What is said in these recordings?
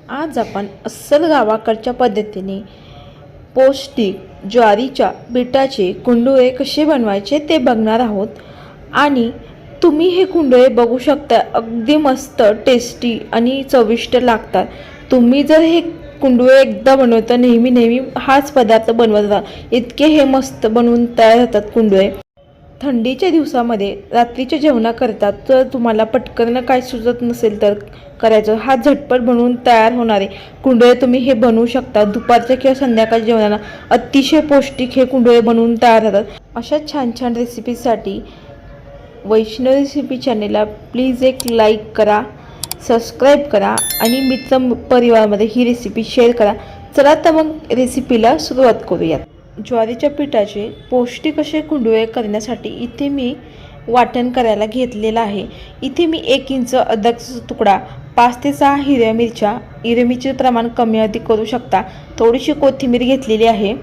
आज आपण अस्सल गावाकडच्या पद्धतीने पौष्टिक ज्वारीच्या पिठाचे कुंडुळे कसे बनवायचे ते बघणार आहोत। आणि तुम्ही हे कुंडुळे बघू शकता, अगदी मस्त टेस्टी आणि चविष्ट लागतात। तुम्ही जर हे कुंडुळे एकदा बनवता नेहमी हाच पदार्थ बनवता, इतके हे मस्त बनवून तयार होतात कुंडुळे। थंडीच्या दिवसामध्ये रात्रीच्या जेवणाकरता जर तुम्हाला पटकन काय सुचत नसेल तर करायचं, हा झटपट बनवून तयार होणारे कुंडुळे तुम्ही हे बनवू शकता। दुपारच्या किंवा संध्याकाळच्या जेवणाला अतिशय पौष्टिक हे कुंडुळे बनवून तयार होतात। अशा छान छान रेसिपीसाठी वैष्णव रेसिपी चॅनेलला प्लीज एक लाईक करा, सबस्क्राईब करा आणि मित्र परिवारामध्ये ही रेसिपी शेअर करा। चला तर मग रेसिपीला सुरुवात करूयात। ज्वारीच्या पिठाचे पौष्टिक असे कुंडुळे करण्यासाठी इथे मी वाटण करायला घेतलेलं आहे। इथे मी 1 इंच अद्रकचा तुकडा, 5 ते 6 हिरव्या मिरची प्रमाण कमी अधिक करू शकता, थोडीशी कोथिंबीर घेतलेली आहे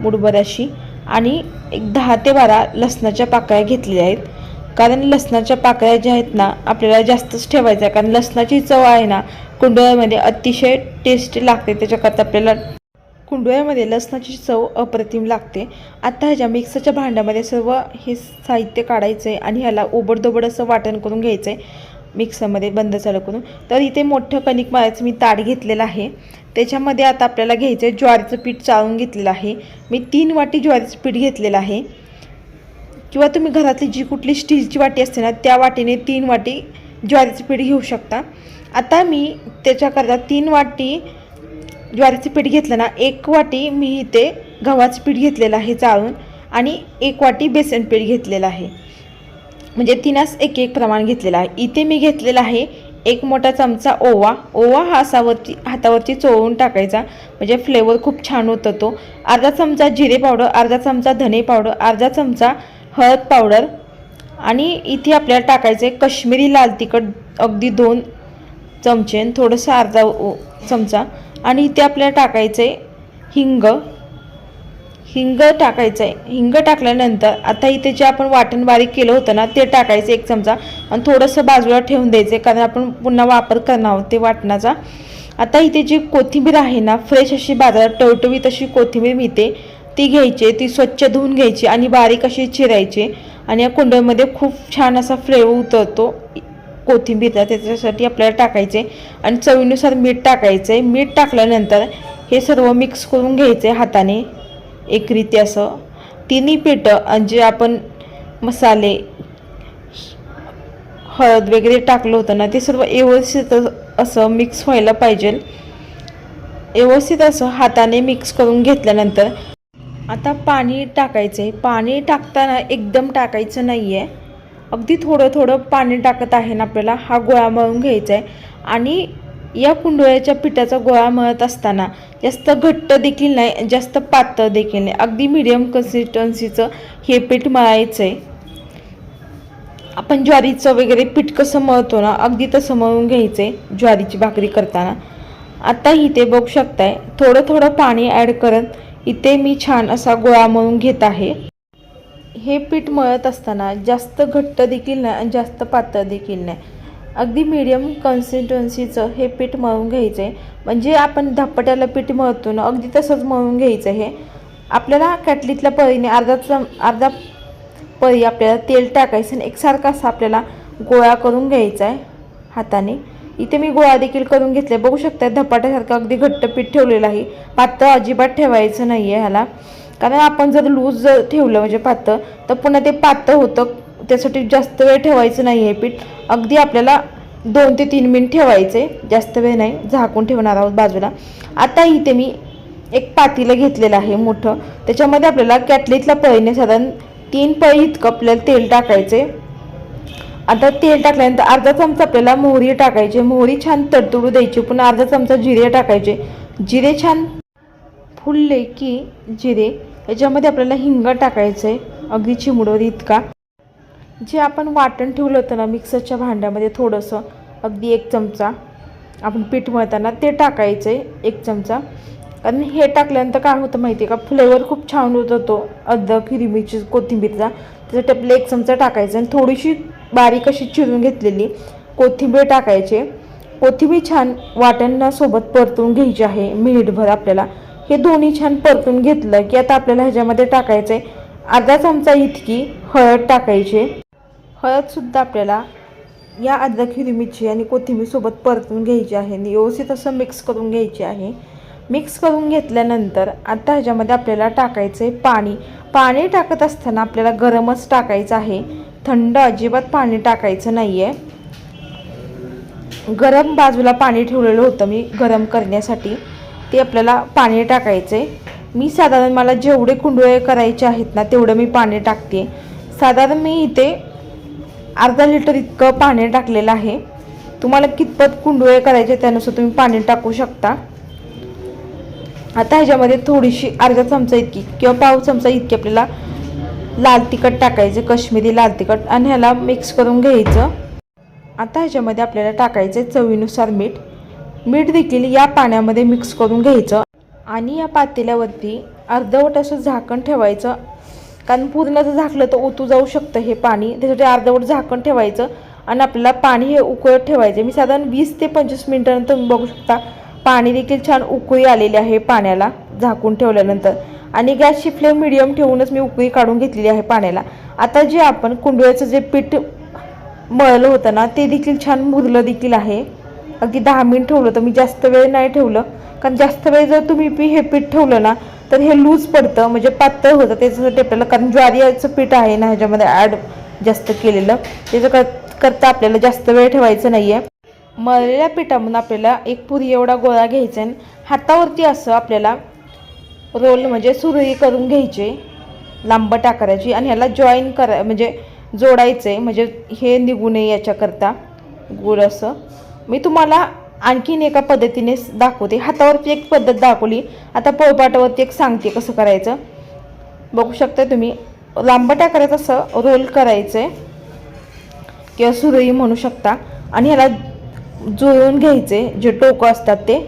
मुठभर अशी, आणि एक 10 ते 12 लसणाच्या पाकळ्या घेतलेल्या आहेत। कारण लसणाच्या पाकळ्या ज्या आहेत ना आपल्याला जास्तच ठेवायचं आहे, कारण लसणाची चव आहे ना कुंडुळ्यामध्ये अतिशय टेस्टी लागते, त्याच्याकरता आपल्याला कुंडुळ्यामध्ये लसणाची चव अप्रतिम लागते। आता ह्याच्या मिक्सरच्या भांड्यामध्ये सर्व हे साहित्य काढायचं आहे आणि ह्याला ओबडधोबड असं वाटण करून घ्यायचं आहे मिक्सरमध्ये बंद चालू करून। तर इथे मोठं कणिक मळायचं मी ताट घेतलेलं आहे, त्याच्यामध्ये आता आपल्याला घ्यायचं आहे ज्वारीचं पीठ चाळून घेतलेलं आहे। मी 3 वाटी ज्वारीचं पीठ घेतलेलं आहे, किंवा तुम्ही घरातली जी कुठली स्टीलची वाटी असते ना त्या वाटीने 3 वाटी ज्वारीचं पीठ घेऊ शकता। आता मी त्याच्याकरता 3 वाटी ज्वारीचं पीठ घेतलं ना, 1 वाटी मी इथे गव्हाचं पीठ घेतलेलं आहे चाळून, आणि 1 वाटी बेसन पीठ घेतलेलं आहे, म्हणजे 3 1 प्रमाण घेतलेलं आहे। इथे मी घेतलेला आहे 1 मोठा चमचा ओवा हा हातावरती चोळून टाकायचा, म्हणजे फ्लेवर खूप छान होतं तो। अर्धा चमचा जिरे पावडर, अर्धा चमचा धने पावडर, अर्धा चमचा हळद पावडर, आणि इथे आपल्याला टाकायचं आहे काश्मीरी लाल तिखट अगदी 2 चमचे, थोडंसं अर्धा चमचा, आणि इथे आपल्याला टाकायचं आहे हिंग टाकायचं आहे। हिंग टाकल्यानंतर आता इथे जे आपण वाटण बारीक केलं होतं ना ते टाकायचं 1 चमचा, आणि थोडंसं बाजूला ठेवून द्यायचं आहे, कारण आपण पुन्हा वापर करणार आहोत ते वाटणाचा। आता इथे जी कोथिंबीर आहे ना, फ्रेश अशी बाजारात टवटवीत अशी कोथिंबीर मिळते ती घ्यायची, ती स्वच्छ धुवून घ्यायची आणि बारीक अशी चिरायची, आणि या कुंडळीमध्ये खूप छान असा फ्लेवर उतरतो कोथिंबीरचा, त्याच्यासाठी आपल्याला टाकायचे। आणि चवीनुसार मीठ टाकायचं आहे। मीठ टाकल्यानंतर हे सर्व मिक्स करून घ्यायचं आहे हाताने एकरीती असं। तिन्ही पिठं जे आपण मसाले हळद वगैरे टाकलं होतं ना ते सर्व व्यवस्थित असं मिक्स व्हायला पाहिजे। व्यवस्थित असं हाताने मिक्स करून घेतल्यानंतर आता पाणी टाकायचं आहे। पाणी टाकताना एकदम टाकायचं नाही आहे, अगदी थोडं थोडं पाणी टाकत आहे ना आपल्याला हा गोळा मळून घ्यायचा आहे। आणि या कुंडुळ्याच्या पिठाचा गोळा मळत असताना जास्त घट्ट देखील नाही, जास्त पातळ देखील नाही, अगदी मीडियम कन्सिस्टन्सीचं हे पीठ मळायचं आहे। आपण ज्वारीचं वगैरे पीठ कसं मळतो ना अगदी तसं मळून घ्यायचं आहे ज्वारीची भाकरी करताना। आता इथे बघू शकताय थोडं थोडं पाणी ॲड करत इथे मी छान असा गोळा मळून घेत आहे। हे पीठ मळत असताना जास्त घट्ट देखील नाही आणि जास्त पातळ देखील नाही, अगदी मीडियम कन्सिस्टन्सीचं हे पीठ मळून घ्यायचं आहे। म्हणजे आपण धपाट्याला पीठ मळतो ना अगदी तसंच मळून घ्यायचं आहे। आपल्याला कॅटलीतल्या पळीने अर्धा पळी आपल्याला तेल टाकायचं आणि एकसारखा असा आपल्याला गोळा करून घ्यायचा आहे हाताने। इथे मी गोळा देखील करून घेतला, बघू शकता धपाट्यासारखं अगदी घट्ट पीठ ठेवलेलं आहे, पातळ अजिबात ठेवायचं नाही आहे ह्याला, कारण आपण जर लूज जर ठेवलं म्हणजे पातळ तर पुन्हा ते पातळ होतं, त्यासाठी जास्त वेळ ठेवायचं नाही आहे पीठ। अगदी आपल्याला 2 ते 3 मिनिट ठेवायचे, जास्त वेळ नाही, झाकून ठेवणार आहोत बाजूला। आता इथे मी एक पातेलं घेतलेलं आहे मोठं, त्याच्यामध्ये आपल्याला कॅटलीतल्या पळीने साधारण 3 पळी इतकं आपल्याला तेल टाकायचे। आता तेल टाकल्यानंतर अर्धा चमचा आपल्याला मोहरी टाकायची, मोहरी छान तडतडू द्यायची, पुन्हा अर्धा चमचा जिरे टाकायचे। जिरे छान फुलले की जिरे याच्यामध्ये आपल्याला हिंग टाकायचं आहे अगदी चिमूटभर इतका। जे आपण वाटण ठेवलं होतं ना मिक्सरच्या भांड्यामध्ये थोडंसं अगदी 1 चमचा आपण पीठ मळताना ते टाकायचं आहे 1 चमचा। कारण हे टाकल्यानंतर काय होतं माहिती आहे का, फ्लेवर खूप छान होतो तो अद्रक हिरवी मिरची कोथिंबीरचा, त्यासाठी आपल्याला 1 चमचा टाकायचा, आणि थोडीशी बारीक अशी चिरून घेतलेली कोथिंबीर टाकायची, कोथिंबीर छान वाटणासोबत परतून घ्यायची आहे मिनिटभर आपल्याला. हे दोन्ही छान परतून घेतलं की आता आपल्याला ह्याच्यामध्ये टाकायचं आहे अर्धा चमचा इतकी हळद टाकायची. हळदसुद्धा आपल्याला या अद्रक हिरवी मिरची आणि कोथिंबीरसोबत परतून घ्यायची आहे आणि व्यवस्थित असं मिक्स करून घ्यायचे आहे. मिक्स करून घेतल्यानंतर आता ह्याच्यामध्ये आपल्याला टाकायचं आहे पाणी. पाणी टाकत असताना आपल्याला गरमच टाकायचं आहे, थंड अजिबात पाणी टाकायचं नाही आहे. गरम बाजूला पाणी ठेवलेलं होतं मी गरम करण्यासाठी, ते आपल्याला पाणी टाकायचं आहे. मी साधारण मला जेवढे कुंडळे करायचे आहेत ना तेवढं मी पाणी टाकते. साधारण मी इथे अर्धा लिटर इतकं पाणी टाकलेलं आहे. तुम्हाला कितपत कुंडळे करायचे त्यानुसार तुम्ही पाणी टाकू शकता. आता ह्याच्यामध्ये थोडीशी अर्धा चमचा इतकी किंवा पाव चमचा इतकी आपल्याला लाल तिखट टाकायचं, काश्मीरी लाल तिखट, आणि ह्याला मिक्स करून घ्यायचं. आता ह्याच्यामध्ये आपल्याला टाकायचं चवीनुसार मीठ. मीठ देखील या पाण्यामध्ये मिक्स करून घ्यायचं आणि या पातेल्यावरती अर्धवट असं झाकण ठेवायचं, कारण पूर्ण जर झाकलं तर ओतू जाऊ शकतं हे पाणी. त्यासाठी अर्धवट झाकण ठेवायचं आणि आपल्याला पाणी हे उकळत ठेवायचं. मी साधारण 20 ते 25 मिनिटानंतर तुम्ही बघू शकता पाणी देखील छान उकळी आलेली आहे पाण्याला झाकून ठेवल्यानंतर. आणि गॅसची फ्लेम मिडियम ठेवूनच मी उकळी काढून घेतलेली आहे पाण्याला. आता जे आपण कुंडळ्याचं जे पीठ मळलं होतं ना ते देखील छान मुरलं देखील आहे. अगदी 10 मिनिट ठेवलं तर मी जास्त वेळ नाही ठेवलं, कारण जास्त वेळ जर तुम्ही हे पीठ ठेवलं ना तर हे लूज पडतं, म्हणजे पातळ होतं. त्याच्यासाठी आपल्याला, कारण ज्वारीचं पीठ आहे ना ह्याच्यामध्ये ॲड जास्त केलेलं, त्याचं करता आपल्याला जास्त वेळ ठेवायचं नाही आहे. मळलेल्या पिठामधून आपल्याला एक पुरी एवढा गोळा घ्यायचा आहे. हातावरती असं आपल्याला रोल म्हणजे सुरळी करून घ्यायचे लांबट आकाराची, आणि ह्याला जॉईन म्हणजे जोडायचं आहे, म्हणजे हे निघू नये याच्याकरता गोल असं. मी तुम्हाला आणखीन एका पद्धतीने दाखवते. हातावरती एक पद्धत दाखवली, आता पोळपाटावरती एक सांगते कसं करायचं. बघू शकता तुम्ही लांबट आकाराचं असं रोल करायचं आहे किंवा सुरळी म्हणू शकता, आणि ह्याला जुळवून घ्यायचे जे टोकं असतात ते.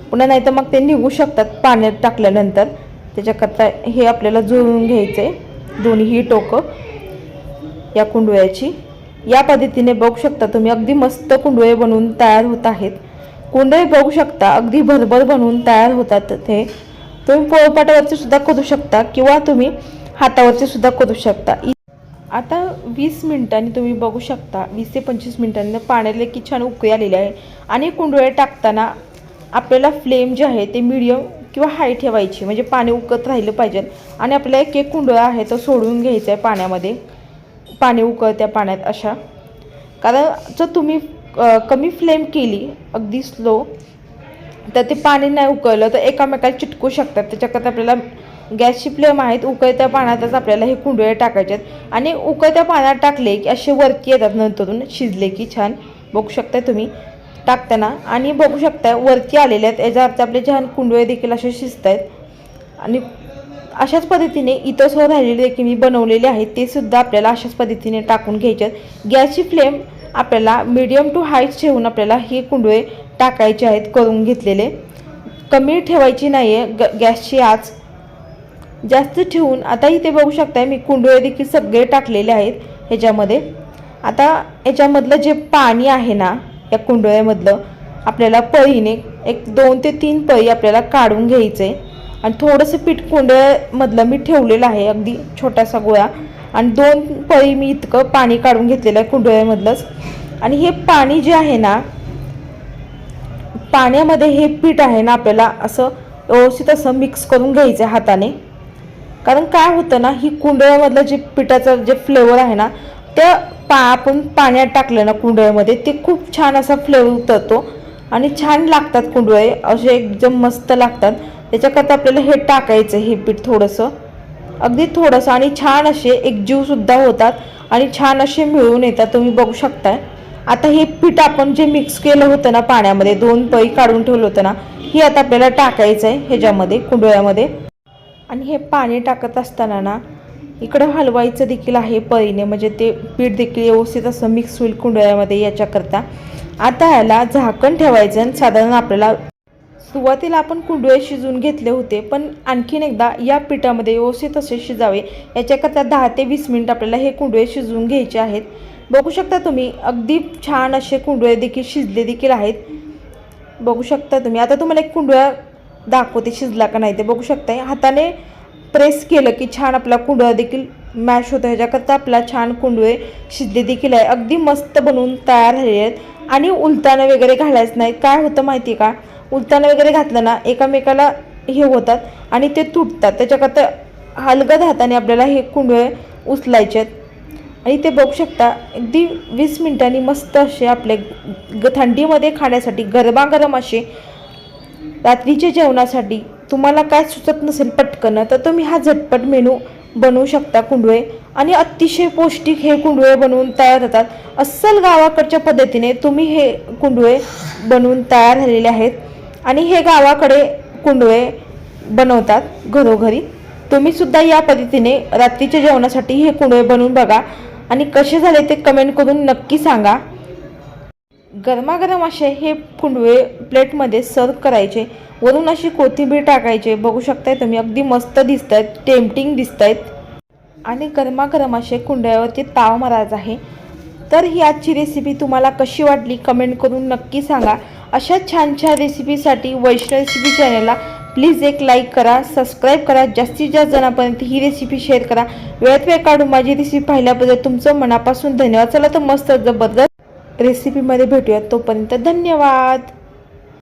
पुन्हा नाही तर मग ते निघू शकतात पाण्यात टाकल्यानंतर, त्याच्याकरता हे आपल्याला जुळवून घ्यायचे दोन्हीही टोकं या कुंडळ्याची. या पद्धतीने बघू शकता तुम्ही अगदी मस्त कुंडळे बनवून तयार होत आहेत. कुंडळे बघू शकता अगदी भरभर बनवून तयार होतात. ते तुम्ही पोळपाटावरचे सुद्धा करू शकता किंवा तुम्ही हातावरचे सुद्धा करू शकता. आता 20 मिनिटांनी तुम्ही बघू शकता 20 ते 25 मिनिटांनी पाण्याला की छान उकळी आलेली आहे. आणि कुंडळे टाकताना आपल्याला फ्लेम जे आहे ते मीडियम किंवा हाय ठेवायची, म्हणजे पाणी उकळत राहिलं पाहिजे. आणि आपल्याला एक कुंडळा आहे तो सोडून घ्यायचा आहे पाण्यामध्ये, पाणी उकळत्या पाण्यात अशा. कारण जर तुम्ही कमी फ्लेम केली अगदी स्लो तर ते पाणी नाही उकळलं तर एकामेकाला चिटकू शकतात. त्याच्याकरता आपल्याला गॅसची फ्लेम आहेत, उकळत्या पाण्यातच आपल्याला हे कुंडळे टाकायचे आहेत. आणि उकळत्या पाण्यात टाकले की असे वरती येतात नंतरून शिजले की छान. बघू शकता तुम्ही टाकताना, आणि बघू शकता वरती आलेले आहेत, याचा अर्थ आपले छान कुंडळे देखील असे शिजत आहेत. आणि अशाच पद्धतीने इतर सह राहिलेले देखील मी बनवलेले आहेत ते सुद्धा आपल्याला अशाच पद्धतीने टाकून घ्यायचे आहेत. गॅसची फ्लेम आपल्याला मीडियम टू हाय ठेवून आपल्याला हे कुंडळे टाकायचे आहेत करून घेतलेले. कमी ठेवायची नाही आहे गॅसची आच, जास्त ठेवून. आता इथे बघू शकताय मी कुंडळे देखील सगळे टाकलेले आहेत ह्याच्यामध्ये. आता याच्यामधलं जे पाणी आहे ना या कुंडळ्यामधलं आपल्याला पळीने एक 2 ते 3 पळी आपल्याला काढून घ्यायचं आहे. आणि थोडंसं पीठ कुंडळ्यामधलं मी ठेवलेलं आहे अगदी छोटासा गोळा, आणि 2 पळी मी इतकं पाणी काढून घेतलेलं आहे कुंडळ्यामधलंच. आणि हे पाणी जे आहे ना पाण्यामध्ये हे पीठ आहे ना आपल्याला असं व्यवस्थित असं मिक्स करून घ्यायचं आहे हाताने. कारण काय होतं ना ही कुंडळ्यामधलं जे पिठाचं जे फ्लेवर आहे ना ते आपण पाण्यात टाकलं ना कुंडळ्यामध्ये ते खूप छान असा फ्लेवर उतरतो आणि छान लागतात कुंडळे असे एकदम मस्त लागतात. त्याच्याकरता आपल्याला हे टाकायचं हे पीठ थोडंसं अगदी थोडंसं, आणि छान असे एकजीवसुद्धा होतात आणि छान असे मिळून येतात. तुम्ही बघू शकताय. आता हे पीठ आपण जे मिक्स केलं होतं ना पाण्यामध्ये 2 पळी काढून ठेवलं होतं ना हे आता आपल्याला टाकायचं आहे ह्याच्यामध्ये कुंडळ्यामध्ये. आणि हे पाणी टाकत असताना ना इकडं हलवायचं देखील आहे पळीने, म्हणजे ते पीठ देखील व्यवस्थित असं मिक्स होईल कुंडळ्यामध्ये याच्याकरता. आता याला झाकण ठेवायचं आणि साधारण आपल्याला सुरुवातीला आपण कुंडळे शिजवून घेतले होते, पण आणखीन एकदा या पिठामध्ये व्यवस्थित असे शिजावे याच्याकरता 10 ते 20 मिनिट आपल्याला हे कुंडळे शिजवून घ्यायचे आहेत. बघू शकता तुम्ही अगदी छान असे कुंडळे देखील शिजले देखील आहेत. बघू शकता तुम्ही. आता तुम्हाला एक कुंडळा दाखवते शिजला का नाही ते बघू शकताय. हाताने प्रेस केलं की छान आपला कुंडळा देखील मॅश होतो. ह्याच्याकरता आपला छान कुंडळे शिजले देखील आहे. अगदी मस्त बनवून तयार झालेले आहेत. आणि उलतानं वगैरे घालायचं नाही. काय होतं माहिती आहे का, उलतानं वगैरे घातलं ना एकामेकाला हे होतात आणि ते तुटतात. त्याच्याकरता हलगद हाताने आपल्याला हे कुंडळे उचलायचे आहेत. आणि ते बघू शकता अगदी 20 मिनिटांनी मस्त असे आपले थंडीमध्ये खाण्यासाठी गरमागरम असे रात्रीच्या जेवणासाठी तुम्हाला काय सुचत नसेल पटकन तर तुम्ही हा झटपट मेनू बनवू शकता कुंडळे. आणि अतिशय पौष्टिक हे कुंडळे बनवून तयार होतात. अस्सल गावाकडच्या पद्धतीने तुम्ही हे कुंडळे बनवून तयार झालेले आहेत. आणि हे गावाकडे कुंडळे बनवतात घरोघरी. तुम्ही सुद्धा या पद्धतीने रात्रीच्या जेवणासाठी हे कुंडळे बनवून बघा आणि कसे झाले ते कमेंट करून नक्की सांगा. गरमागरम असे हे कुंडळे प्लेटमध्ये सर्व करायचे. वरून अशी कोथिंबीर टाकायचे. बघू शकताय तुम्ही अगदी मस्त दिसत आहेत, टेम्पटिंग दिसत आहेत. आणि गरमागरम असे कुंडळ्यावरती ताव मारायचा आहे. तर ही आजची रेसिपी तुम्हाला कशी वाटली कमेंट करून नक्की सांगा. अशा छान छान रेसिपीसाठी वैष्णव रेसिपी चॅनलला प्लीज एक लाईक करा, सबस्क्राईब करा. जास्तीत जास्त जणांपर्यंत ही रेसिपी शेअर करा. वेळात वेळ काढून माझी रेसिपी पाहिल्याबद्दल तुमचं मनापासून धन्यवाद. चला तर मस्त जबरदस्त रेसिपीमध्ये भेटूयात. तोपर्यंत धन्यवाद.